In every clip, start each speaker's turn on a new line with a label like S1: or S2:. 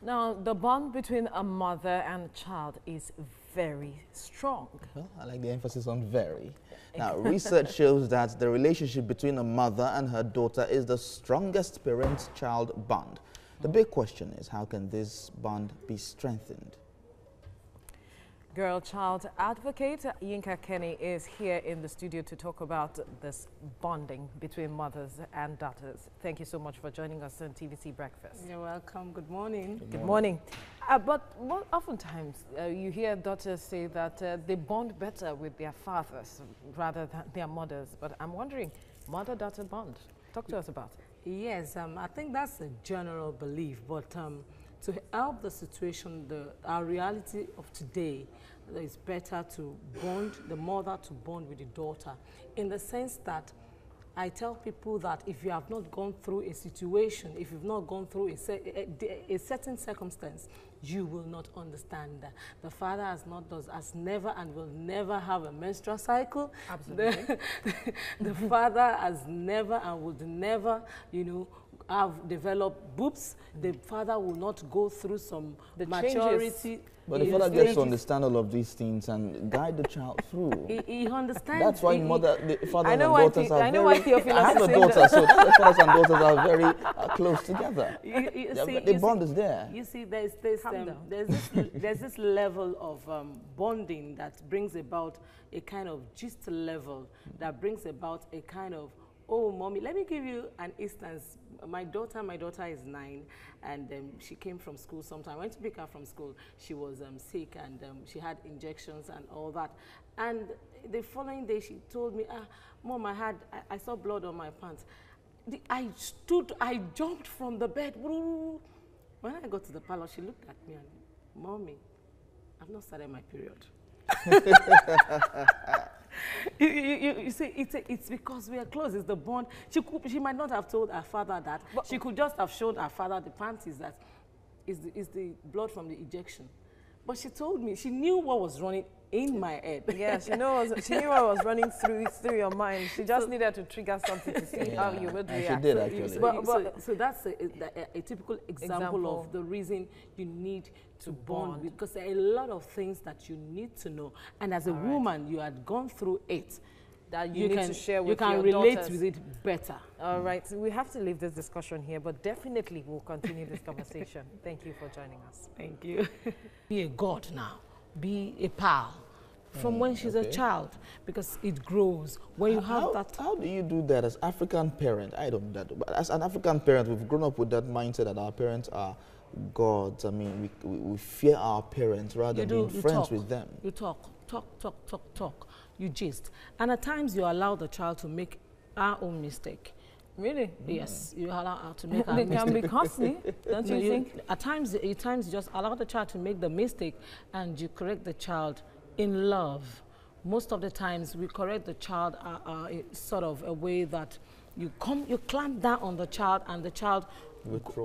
S1: Now, the bond between a mother and a child is very strong.
S2: Well, I like the emphasis on very. Now, research shows that the relationship between a mother and her daughter is the strongest parent-child bond. The big question is, how can this bond be strengthened?
S1: Girl-child advocate Yinka Kenny is here in the studio to talk about this bonding between mothers and daughters. Thank you so much for joining us on TVC Breakfast.
S3: You're welcome. Good morning.
S1: Good morning. But oftentimes you hear daughters say that they bond better with their fathers rather than their mothers. But I'm wondering, mother-daughter bond, talk to us about it.
S3: Yes, I think that's a general belief, but to help the situation, our reality of today, it's better to bond, the mother to bond with the daughter, in the sense that I tell people that if you have not gone through a situation, if you've not gone through a certain circumstance, you will not understand that. The father has never and will never have a menstrual cycle.
S1: Absolutely.
S3: The father has never and would never, you know, have developed boobs. The father will not go through some maturity.
S2: But the father gets to understand all of these things and guide the child through.
S3: He understands.
S2: That's why the fathers and
S1: I
S2: daughters are very...
S1: I
S2: have a daughter, so that's why fathers and daughters are very close together. The bond is there.
S3: You see, there's this level of bonding that brings about a kind of gist level, that brings about a kind of, oh, mommy, let me give you an instance. My daughter is 9, and she came from school sometime. I went to pick her from school. She was sick, and she had injections and all that. And the following day, she told me, Mom, I saw blood on my pants. I jumped from the bed. When I got to the parlor, she looked at me and, Mommy, I've not started my period. You see, it's because we are close. It's the bond. She might not have told her father that. But she could just have showed her father the panties that is the blood from the injection. But she told me, she knew what was running in my head.
S1: Yeah, she knew what was running through your mind. She just needed to trigger something to see how you would react.
S2: She did, actually.
S3: So that's a typical example of the reason you need to bond, because there are a lot of things that you need to know. And as a woman, you had gone through it.
S1: That you need to share with your
S3: daughters. You can relate
S1: daughters.
S3: with it better.
S1: All right, so we have to leave this discussion here, but definitely we'll continue this conversation. Thank you for joining us.
S3: Thank you. Be a god now. Be a pal. From when she's a child, because it grows. When you have that...
S2: How do you do that as African parent? I don't know that. But as an African parent, we've grown up with that mindset that our parents are gods. I mean, we fear our parents rather than being friends with them.
S3: You talk. You gist. And at times you allow the child to make her own mistake.
S1: Really?
S3: Yes, you allow her to make her
S1: They
S3: mistake.
S1: can be costly, don't you think?
S3: At times you just allow the child to make the mistake and you correct the child in love. Most of the times we correct the child sort of a way that you clamp down on the child and the child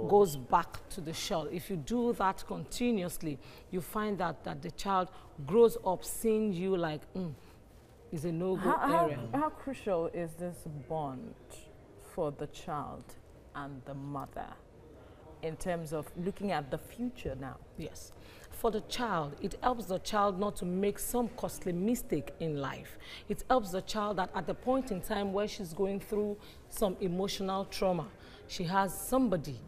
S3: goes back to the shell. If you do that continuously, you find that the child grows up seeing you like, is a no-go area.
S1: How crucial is this bond for the child and the mother in terms of looking at the future now?
S3: Yes. For the child, it helps the child not to make some costly mistake in life. It helps the child that at the point in time where she's going through some emotional trauma, she has somebody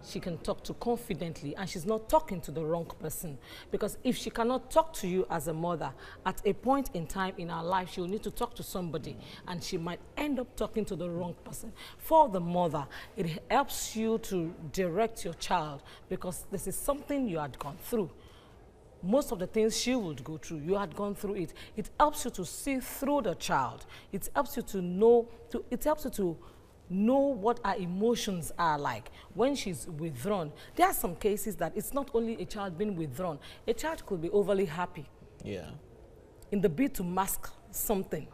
S3: she can talk to confidently, and she's not talking to the wrong person. Because if she cannot talk to you as a mother, at a point in time in her life, she will need to talk to somebody, and she might end up talking to the wrong person. For the mother, it helps you to direct your child, because this is something you had gone through. Most of the things she would go through, you had gone through it. It helps you to see through the child. It helps you to know, know what our emotions are like when she's withdrawn. There are some cases that it's not only a child being withdrawn. A child could be overly happy.
S2: Yeah.
S3: In the bid to mask something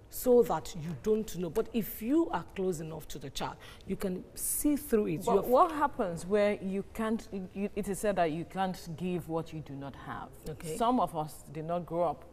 S3: so that you don't know. But if you are close enough to the child, you can see through it.
S1: But what happens where you can't, it is said that you can't give what you do not have. Okay. Some of us did not grow up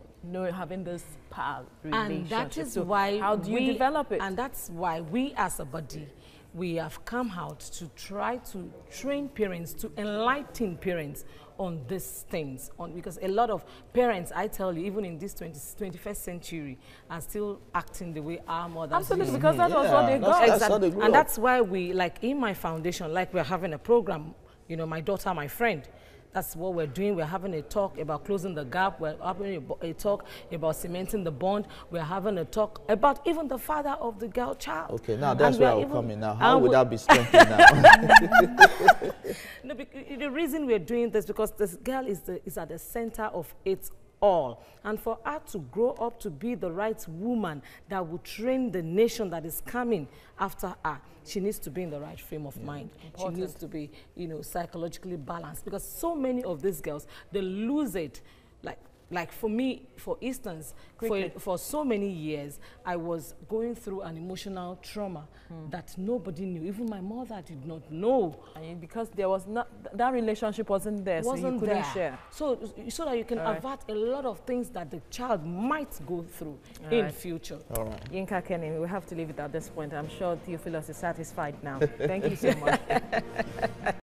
S1: having this pal relationship.
S3: And that is why
S1: how do you develop it?
S3: And that's why we as a body, we have come out to try to train parents, to enlighten parents on these things. Because a lot of parents, I tell you, even in this 21st century, are still acting the way our mothers
S1: Absolutely,
S3: used.
S1: because that was what they got.
S2: That's how they grew
S3: And
S2: up.
S3: that's why we, like in my foundation, like we're having a program, you know, my daughter, my friend, that's what we're doing. We're having a talk about closing the gap. We're having a talk about cementing the bond. We're having a talk about even the father of the girl child.
S2: Okay, now that's
S3: And
S2: where
S3: we're
S2: I'll come
S3: even-
S2: in now. How
S3: and
S2: would
S3: we-
S2: that be strengthened now?
S3: No, the reason we're doing this because this girl is at the center of it all. And for her to grow up to be the right woman that will train the nation that is coming after her, she needs to be in the right frame of mind.
S1: Important.
S3: She needs to be, you know, psychologically balanced, because so many of these girls, they lose it. Like for me, for instance, for so many years, I was going through an emotional trauma that nobody knew. Even my mother did not know.
S1: And because there was not, that relationship wasn't there, so you
S3: Wasn't
S1: couldn't
S3: there.
S1: share.
S3: So that you can
S1: All right.
S3: avert a lot of things that the child might go through
S1: All
S3: in
S1: right.
S3: future.
S2: All right.
S1: Yinka Kenny, we have to leave it at this point. I'm sure Theophilus is satisfied now. Thank you so much.